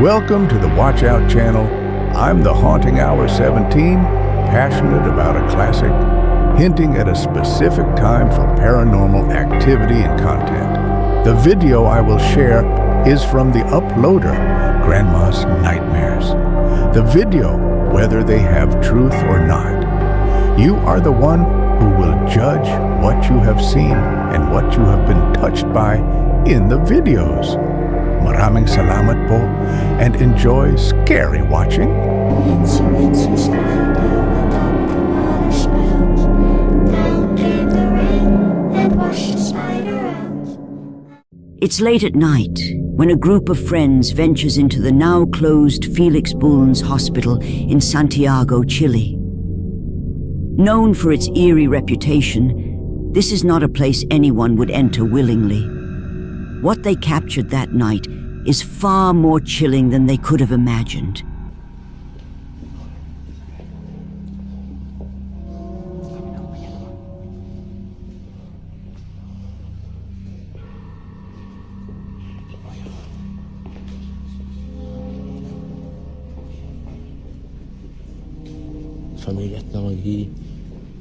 Welcome to the WatchOut channel. I'm the Haunting Hour 17, passionate about a classic, hinting at a specific time for paranormal activity and content. The video I will share is from the uploader, Grandma's Nightmares. The video, whether they have truth or not. You are the one who will judge what you have seen and what you have been touched by in the videos. Maraming salamat po and enjoy scary watching. It's late at night when a group of friends ventures into the now closed Felix Bulnes Hospital in Santiago, Chile. Known for its eerie reputation, this is not a place anyone would enter willingly. What they captured that night is far more chilling than they could have imagined. Familia, estamos aquí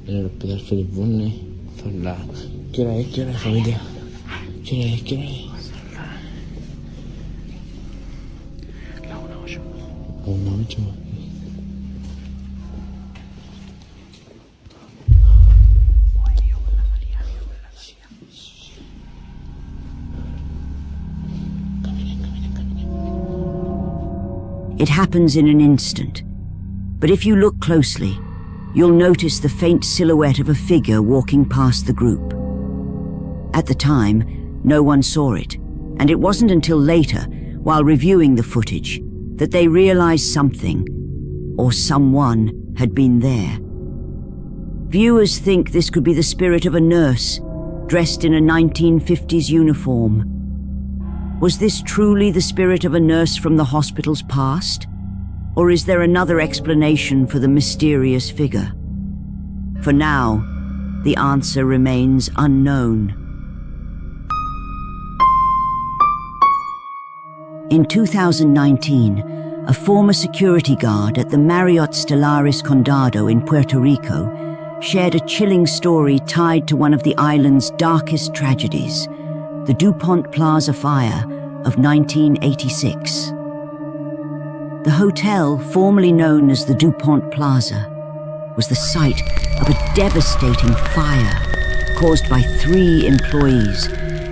en el hospital Felix Bulnes. Son las... ¿Qué hora es, familia? ¿Qué hora es? La 1:08. La 1:08. It happens in an instant. But if you look closely, you'll notice the faint silhouette of a figure walking past the group. At the time, no one saw it, and it wasn't until later, while reviewing the footage, that they realized something, or someone, had been there. Viewers think this could be the spirit of a nurse, dressed in a 1950s uniform. Was this truly the spirit of a nurse from the hospital's past? Or is there another explanation for the mysterious figure? For now, the answer remains unknown. In 2019, a former security guard at the Marriott Stellaris Condado in Puerto Rico shared a chilling story tied to one of the island's darkest tragedies, the DuPont Plaza fire of 1986. The hotel, formerly known as the DuPont Plaza, was the site of a devastating fire caused by 3 employees,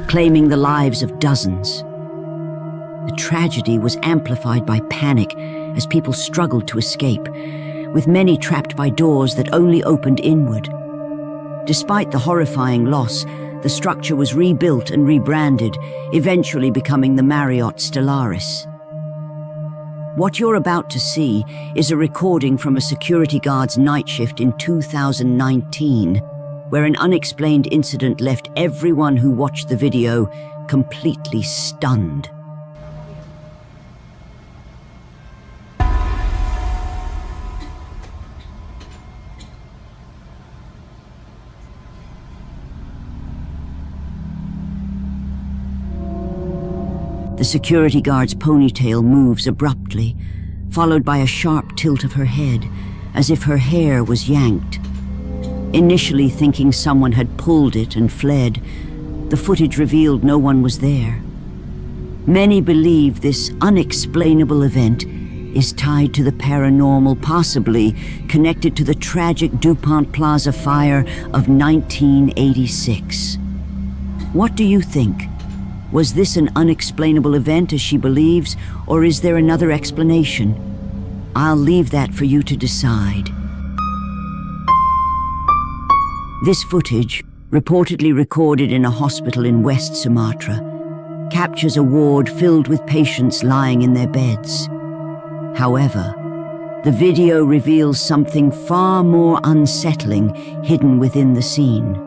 claiming the lives of dozens. The tragedy was amplified by panic as people struggled to escape, with many trapped by doors that only opened inward. Despite the horrifying loss, the structure was rebuilt and rebranded, eventually becoming the Marriott Stellaris. What you're about to see is a recording from a security guard's night shift in 2019, where an unexplained incident left everyone who watched the video completely stunned. The security guard's ponytail moves abruptly, followed by a sharp tilt of her head, as if her hair was yanked. Initially thinking someone had pulled it and fled, the footage revealed no one was there. Many believe this unexplainable event is tied to the paranormal, possibly connected to the tragic DuPont Plaza fire of 1986. What do you think? Was this an unexplainable event as she believes, or is there another explanation? I'll leave that for you to decide. This footage, reportedly recorded in a hospital in West Sumatra, captures a ward filled with patients lying in their beds. However, the video reveals something far more unsettling hidden within the scene.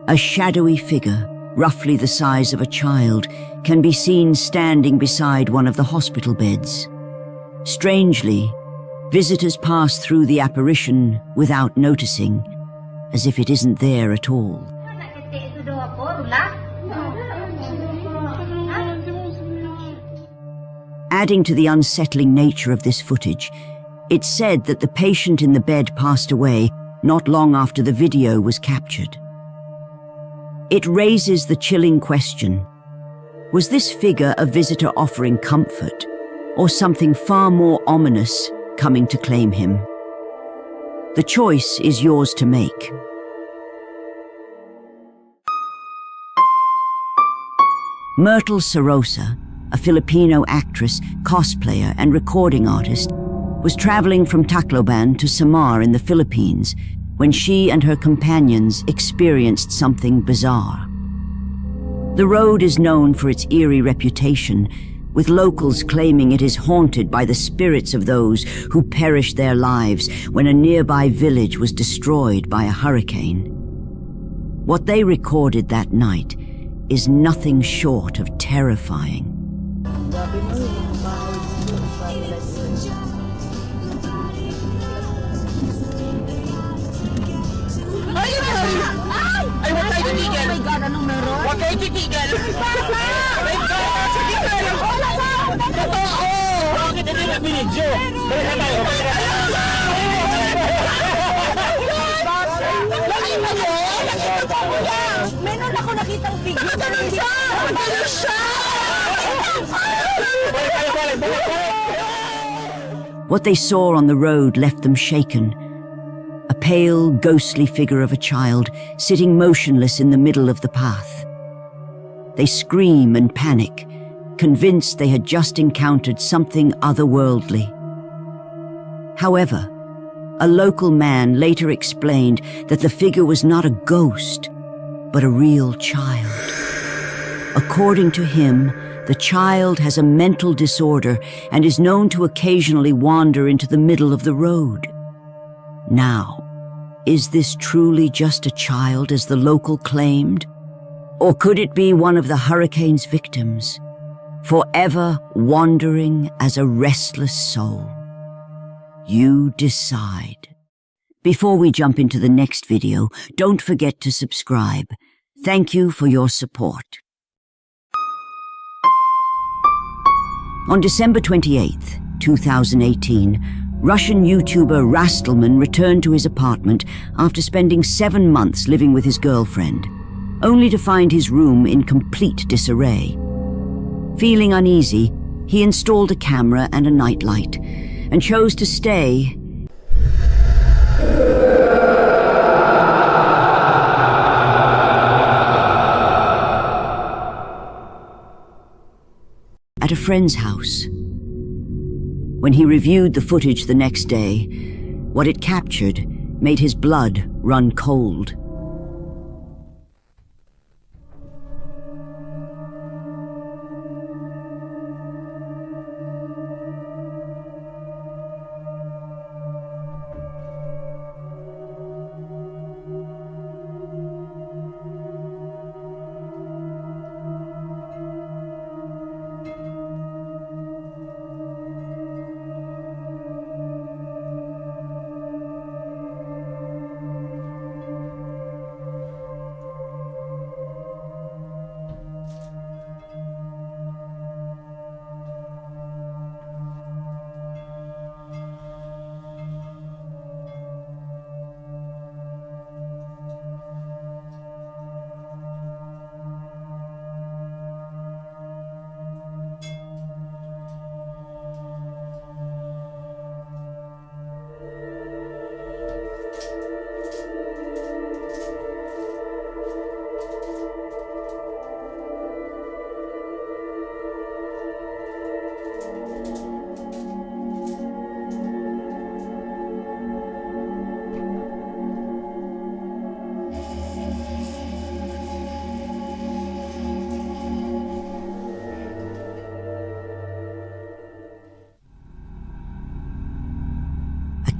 A shadowy figure, roughly the size of a child, can be seen standing beside one of the hospital beds. Strangely, visitors pass through the apparition without noticing, as if it isn't there at all. Adding to the unsettling nature of this footage, it's said that the patient in the bed passed away not long after the video was captured. It raises the chilling question: was this figure a visitor offering comfort, or something far more ominous coming to claim him? The choice is yours to make. Myrtle Sarosa, a Filipino actress, cosplayer, and recording artist, was traveling from Tacloban to Samar in the Philippines when she and her companions experienced something bizarre. The road is known for its eerie reputation, with locals claiming it is haunted by the spirits of those who perished their lives when a nearby village was destroyed by a hurricane. What they recorded that night is nothing short of terrifying. Ay, huwag tayo titigil! Oh my God, anong meron? Huwag kayo titigil! Oh my God! Sige tayo! Totoo! Bakit hindi na binidyo? Balik na tayo! Nakita mo? Meron ako nakitang figure. Magaling siya! Magaling siya! Balik tayo! Balik! What they saw on the road left them shaken. A pale, ghostly figure of a child sitting motionless in the middle of the path. They scream and panic, convinced they had just encountered something otherworldly. However, a local man later explained that the figure was not a ghost, but a real child. According to him, the child has a mental disorder and is known to occasionally wander into the middle of the road. Now, is this truly just a child as the local claimed? Or could it be one of the hurricane's victims, forever wandering as a restless soul? You decide. Before we jump into the next video, don't forget to subscribe. Thank you for your support. On December 28th, 2018, Russian YouTuber Rastelman returned to his apartment after spending 7 months living with his girlfriend, only to find his room in complete disarray. Feeling uneasy, he installed a camera and a nightlight, and chose to stay at a friend's house. When he reviewed the footage the next day, what it captured made his blood run cold.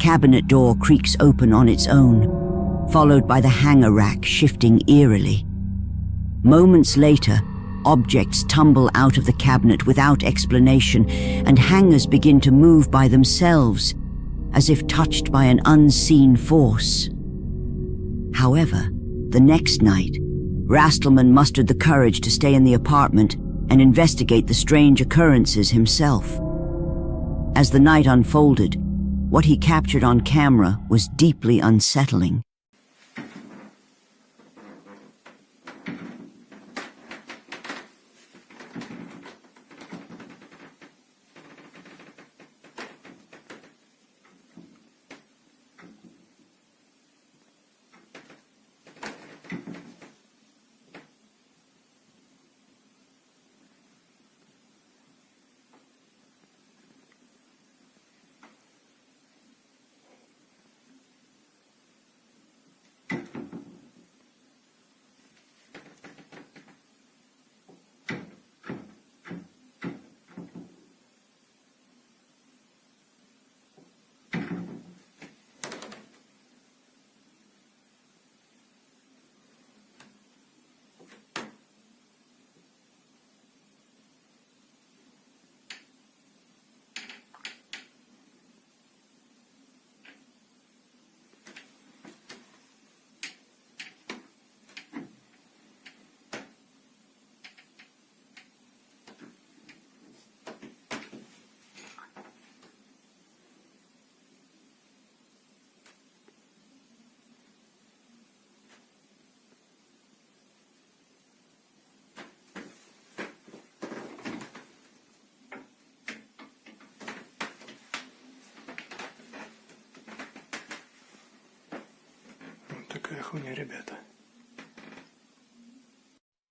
Cabinet door creaks open on its own, followed by the hanger rack shifting eerily. Moments later, objects tumble out of the cabinet without explanation, and hangers begin to move by themselves, as if touched by an unseen force. However, the next night, Rastelman mustered the courage to stay in the apartment and investigate the strange occurrences himself. As the night unfolded, what he captured on camera was deeply unsettling.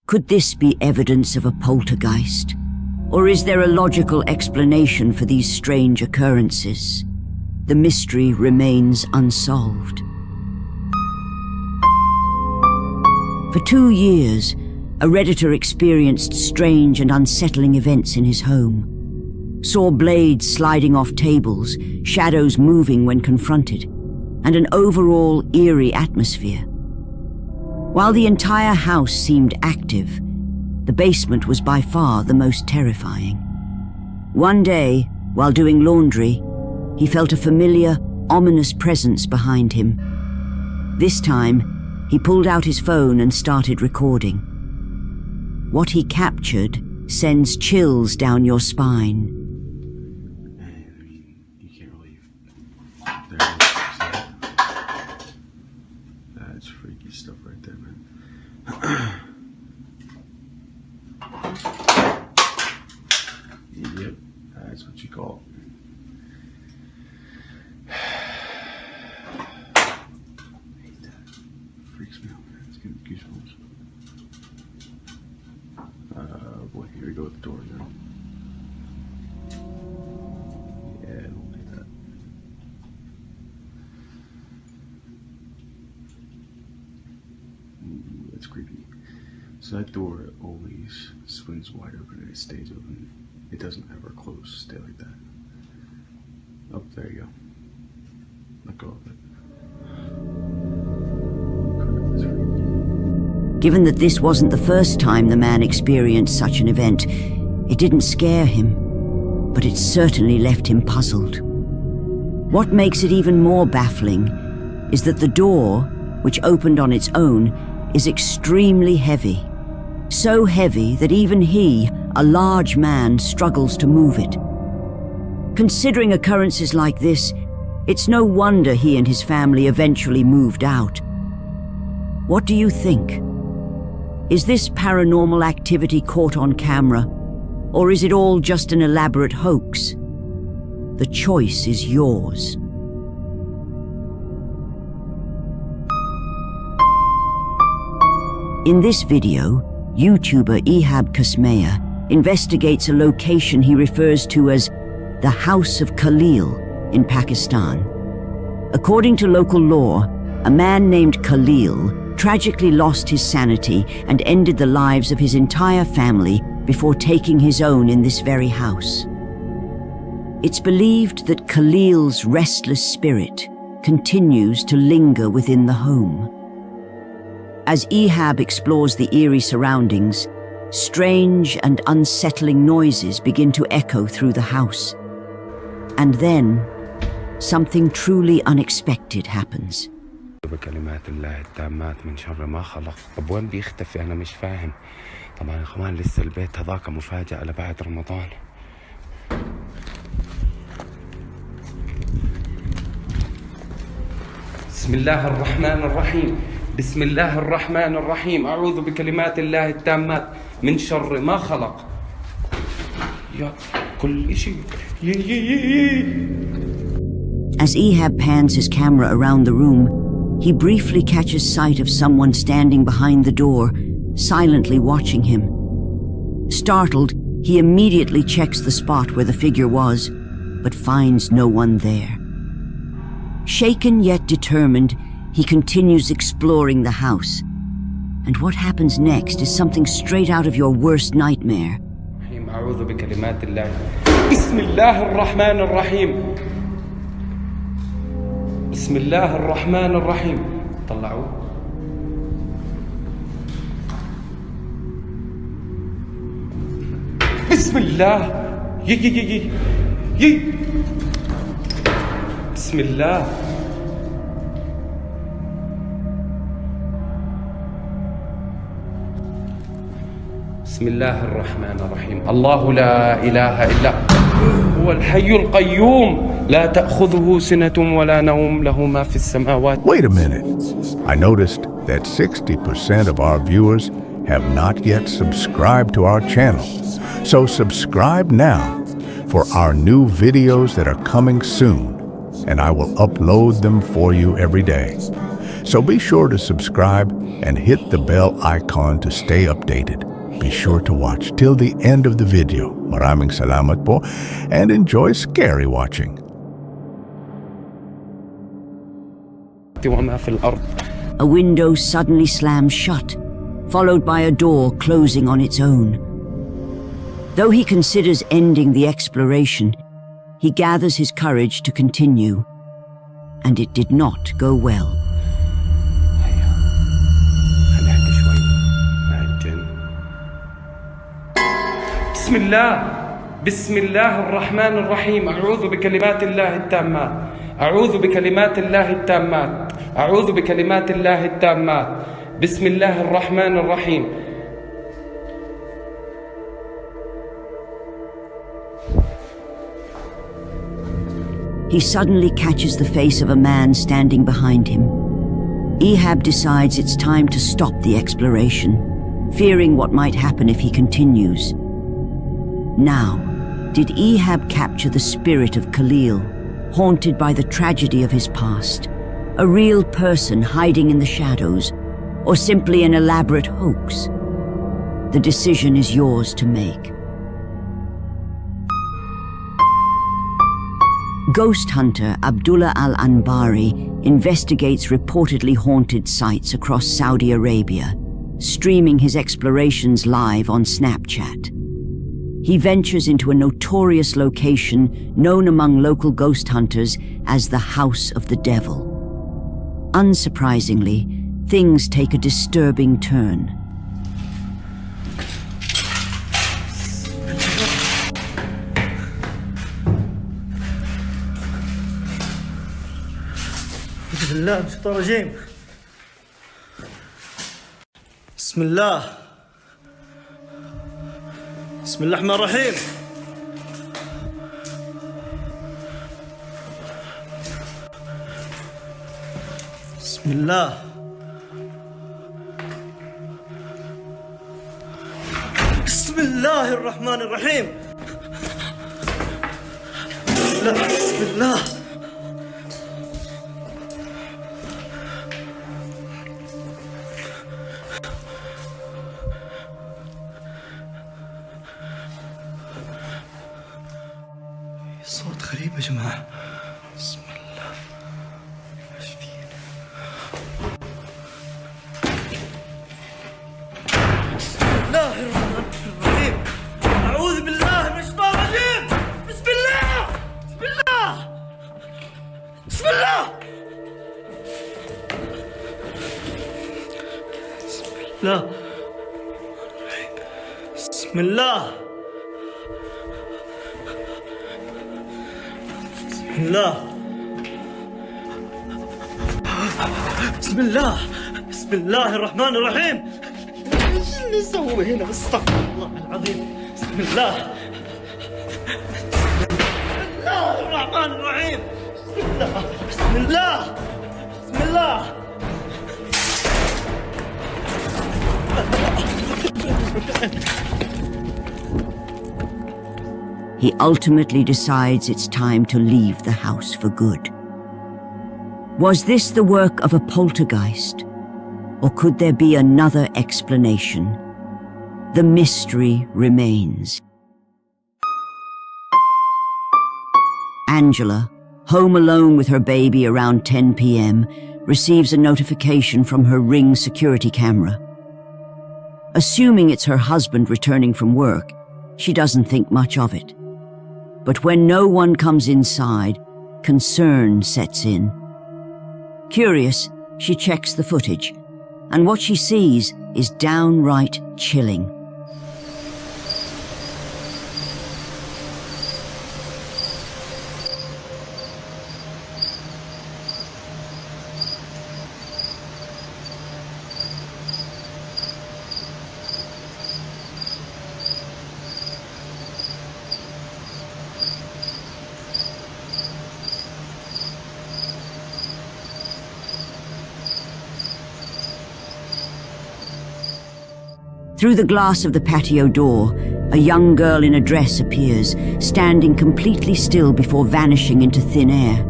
Could this be evidence of a poltergeist? Or is there a logical explanation for these strange occurrences? The mystery remains unsolved. For 2 years, a Redditor experienced strange and unsettling events in his home. Saw blades sliding off tables, shadows moving when confronted, and an overall eerie atmosphere. While the entire house seemed active, the basement was by far the most terrifying. One day, while doing laundry, he felt a familiar, ominous presence behind him. This time, he pulled out his phone and started recording. What he captured sends chills down your spine. You can't really... That's freaky stuff right there, man. Yep, that's what you call it. I hate that. Freaks me out, man. It's giving me goosebumps. Boy, here we go with the door again. Yeah, I don't like that. Ooh, that's creepy. So that door always swings wide open and it stays open. It doesn't ever close. Stay like that. Oh, there you go. Let go of it. Given that this wasn't the first time the man experienced such an event, it didn't scare him, but it certainly left him puzzled. What makes it even more baffling is that the door, which opened on its own, is extremely heavy. So heavy that even he, a large man, struggles to move it. Considering occurrences like this, it's no wonder he and his family eventually moved out. What do you think? Is this paranormal activity caught on camera, or is it all just an elaborate hoax? The choice is yours. In this video, YouTuber Ihab Kasmea investigates a location he refers to as the House of Khalil in Pakistan. According to local law, a man named Khalil tragically lost his sanity and ended the lives of his entire family before taking his own in this very house. It's believed that Khalil's restless spirit continues to linger within the home. As Ehab explores the eerie surroundings, strange and unsettling noises begin to echo through the house. And then, something truly unexpected happens. بكلمات الله التامات من شر ما خلق. طب وين بيختفي؟ أنا مش فاهم. طبعا يا اخوان لسه البيت هذاك مفاجأة لبعد رمضان. بسم الله الرحمن الرحيم. بسم الله الرحمن الرحيم. أعوذ بكلمات الله التامات من شر ما خلق. يا كل شيء. As Ehab pans his camera around the room, he briefly catches sight of someone standing behind the door, silently watching him. Startled, he immediately checks the spot where the figure was, but finds no one there. Shaken yet determined, he continues exploring the house. And what happens next is something straight out of your worst nightmare. أعوذ بكلمات الله. بسم الله الرحمن الرحيم. بسم الله الرحمن الرحيم. طلعوا. بسم الله. يي. بسم الله. بسم الله الرحمن الرحيم. الله لا إله إلا هو الحي القيوم لا تأخذه سنة ولا نوم له ما في السماوات. Wait a minute. I noticed that 60% of our viewers have not yet subscribed to our channel. So subscribe now for our new videos that are coming soon, and I will upload them for you every day. So be sure to subscribe and hit the bell icon to stay updated. Be sure to watch till the end of the video. Maraming salamat po, and enjoy scary watching. A window suddenly slams shut, followed by a door closing on its own. Though he considers ending the exploration, he gathers his courage to continue. And it did not go well. بسم الله. بسم الله الرحمن الرحيم. أعوذ بكلمات الله التامات. أعوذ بكلمات الله التامات. أعوذ بكلمات الله التامات. بسم الله الرحمن الرحيم. He suddenly catches the face of a man standing behind him. Ehab decides it's time to stop the exploration, fearing what might happen if he continues. Now, did Ehab capture the spirit of Khalil, haunted by the tragedy of his past? A real person hiding in the shadows, or simply an elaborate hoax? The decision is yours to make. Ghost hunter Abdullah Al-Anbari investigates reportedly haunted sites across Saudi Arabia, streaming his explorations live on Snapchat. He ventures into a notorious location known among local ghost hunters as the House of the Devil. Unsurprisingly, things take a disturbing turn. بسم الله من الشيطان الرجيم. بسم الله. بسم الله الرحمن الرحيم. بسم الله. بسم الله الرحمن الرحيم. لا بسم الله. صوت غريب يا جماعة. بسم الله. ايش فينا؟ بسم الله الرحمن الرحيم. أعوذ بالله من الشيطان الرجيم. بسم الله. بسم الله. بسم الله. بسم الله بسم الله بسم الله بسم الله الرحمن الرحيم. ايش اللي سوي هنا؟ استغفر الله العظيم. بسم الله بسم الله الرحمن الرحيم. بسم الله بسم الله بسم الله. He ultimately decides it's time to leave the house for good. Was this the work of a poltergeist? Or could there be another explanation? The mystery remains. Angela, home alone with her baby around 10 p.m., receives a notification from her Ring security camera. Assuming it's her husband returning from work, she doesn't think much of it. But when no one comes inside, concern sets in. Curious, she checks the footage, and what she sees is downright chilling. Through the glass of the patio door, a young girl in a dress appears, standing completely still before vanishing into thin air.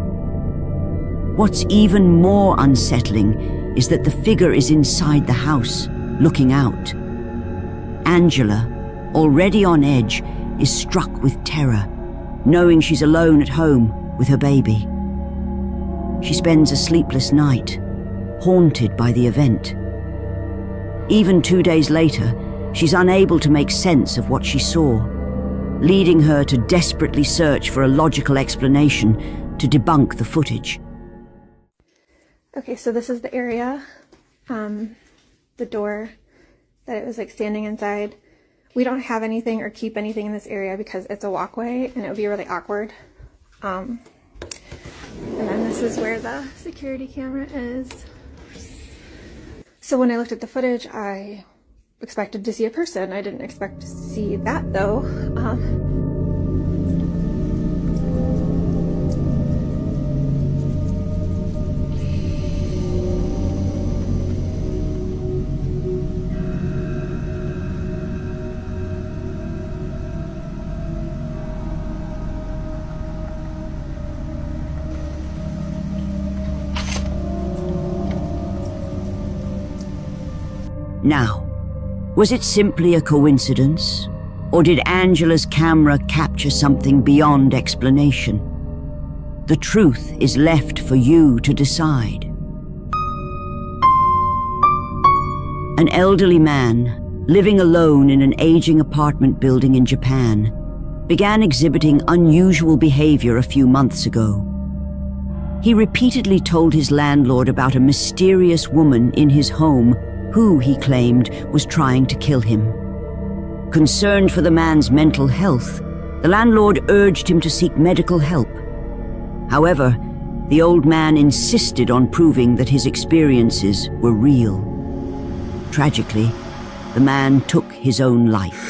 What's even more unsettling is that the figure is inside the house, looking out. Angela, already on edge, is struck with terror, knowing she's alone at home with her baby. She spends a sleepless night, haunted by the event. Even 2 days later, she's unable to make sense of what she saw, leading her to desperately search for a logical explanation to debunk the footage. Okay, so this is the area, the door that it was like standing inside. We don't have anything or keep anything in this area because it's a walkway and it would be really awkward. And then this is where the security camera is. So when I looked at the footage, I expected to see a person. I didn't expect to see that though. Now, was it simply a coincidence? Or did Angela's camera capture something beyond explanation? The truth is left for you to decide. An elderly man, living alone in an aging apartment building in Japan, began exhibiting unusual behavior a few months ago. He repeatedly told his landlord about a mysterious woman in his home who, he claimed, was trying to kill him. Concerned for the man's mental health, the landlord urged him to seek medical help. However, the old man insisted on proving that his experiences were real. Tragically, the man took his own life.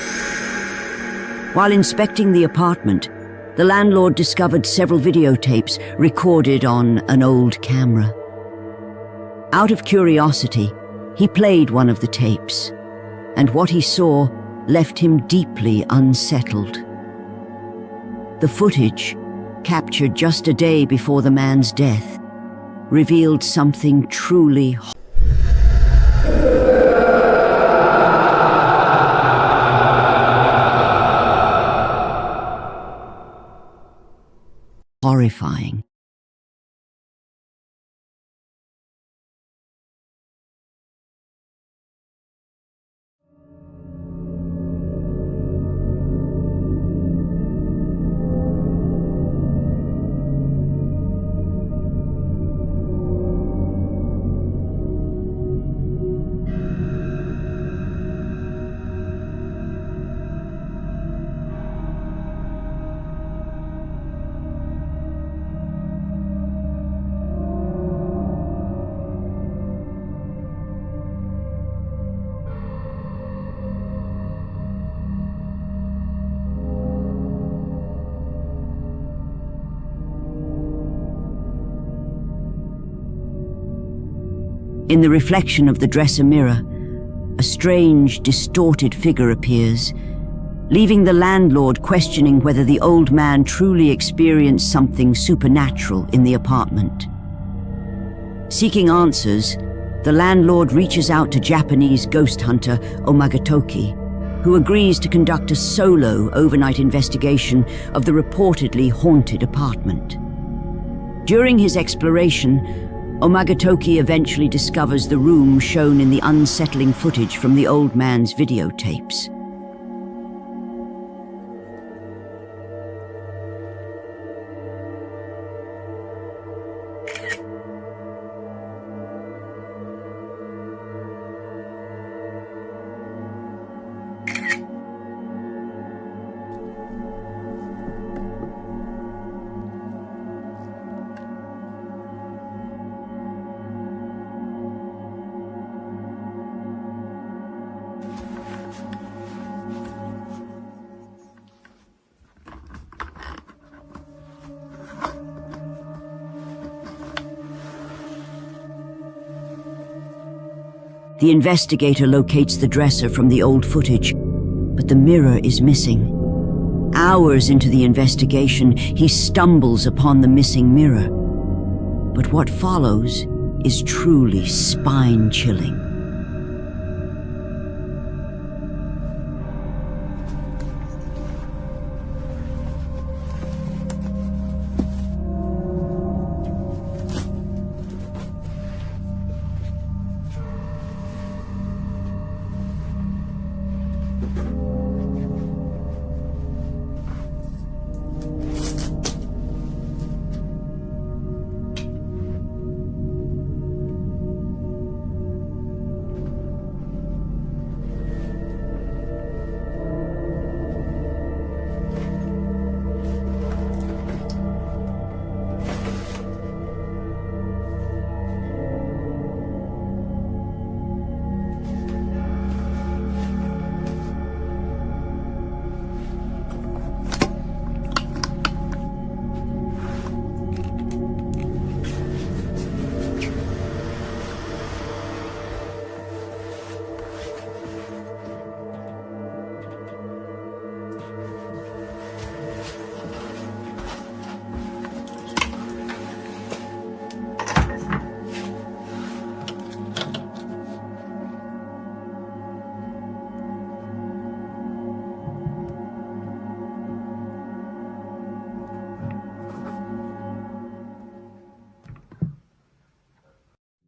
While inspecting the apartment, the landlord discovered several videotapes recorded on an old camera. Out of curiosity, he played one of the tapes, and what he saw left him deeply unsettled. The footage, captured just a day before the man's death, revealed something truly horrifying. In the reflection of the dresser mirror, a strange, distorted figure appears, leaving the landlord questioning whether the old man truly experienced something supernatural in the apartment. Seeking answers, the landlord reaches out to Japanese ghost hunter Omagatoki, who agrees to conduct a solo overnight investigation of the reportedly haunted apartment. During his exploration, Omagatoki eventually discovers the room shown in the unsettling footage from the old man's videotapes. The investigator locates the dresser from the old footage, but the mirror is missing. Hours into the investigation, he stumbles upon the missing mirror. But what follows is truly spine-chilling.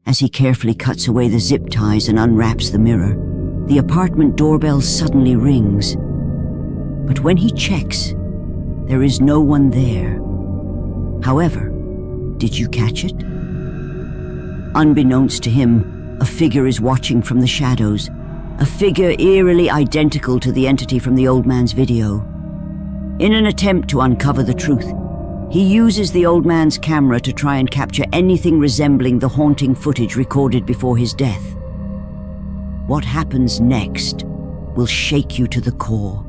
As he carefully cuts away the zip ties and unwraps the mirror, the apartment doorbell suddenly rings. But when he checks, there is no one there. However, did you catch it? Unbeknownst to him, a figure is watching from the shadows, a figure eerily identical to the entity from the old man's video. In an attempt to uncover the truth, he uses the old man's camera to try and capture anything resembling the haunting footage recorded before his death. What happens next will shake you to the core.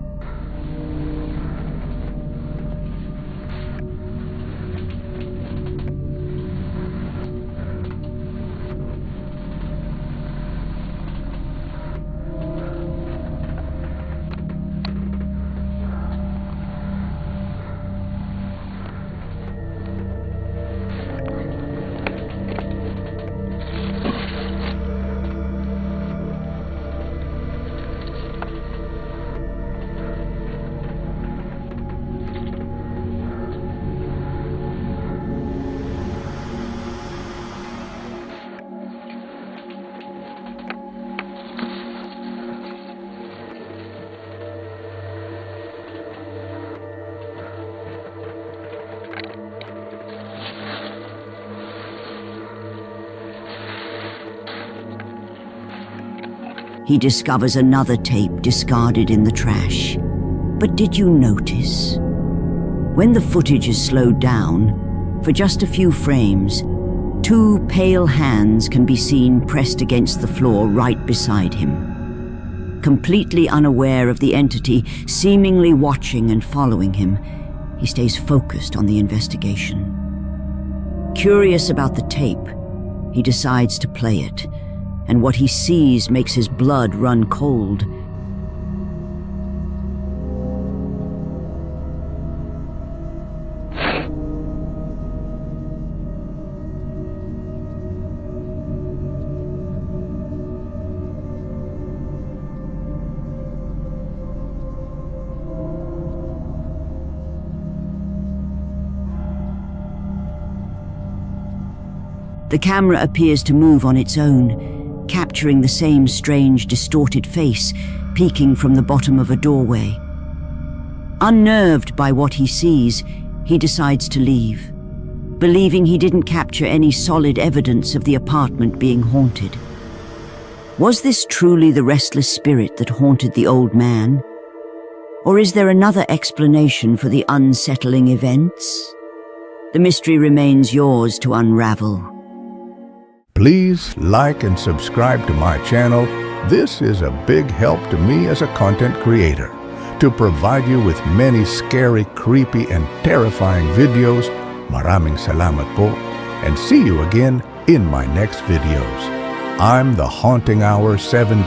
He discovers another tape discarded in the trash. But did you notice? When the footage is slowed down, for just a few frames, two pale hands can be seen pressed against the floor right beside him. Completely unaware of the entity seemingly watching and following him, he stays focused on the investigation. Curious about the tape, he decides to play it, and what he sees makes his blood run cold. The camera appears to move on its own, capturing the same strange, distorted face peeking from the bottom of a doorway. Unnerved by what he sees, he decides to leave, believing he didn't capture any solid evidence of the apartment being haunted. Was this truly the restless spirit that haunted the old man? Or is there another explanation for the unsettling events? The mystery remains yours to unravel. Please like and subscribe to my channel. This is a big help to me as a content creator, to provide you with many scary, creepy, and terrifying videos. Maraming salamat po, and see you again in my next videos. I'm the Haunting Hour 17.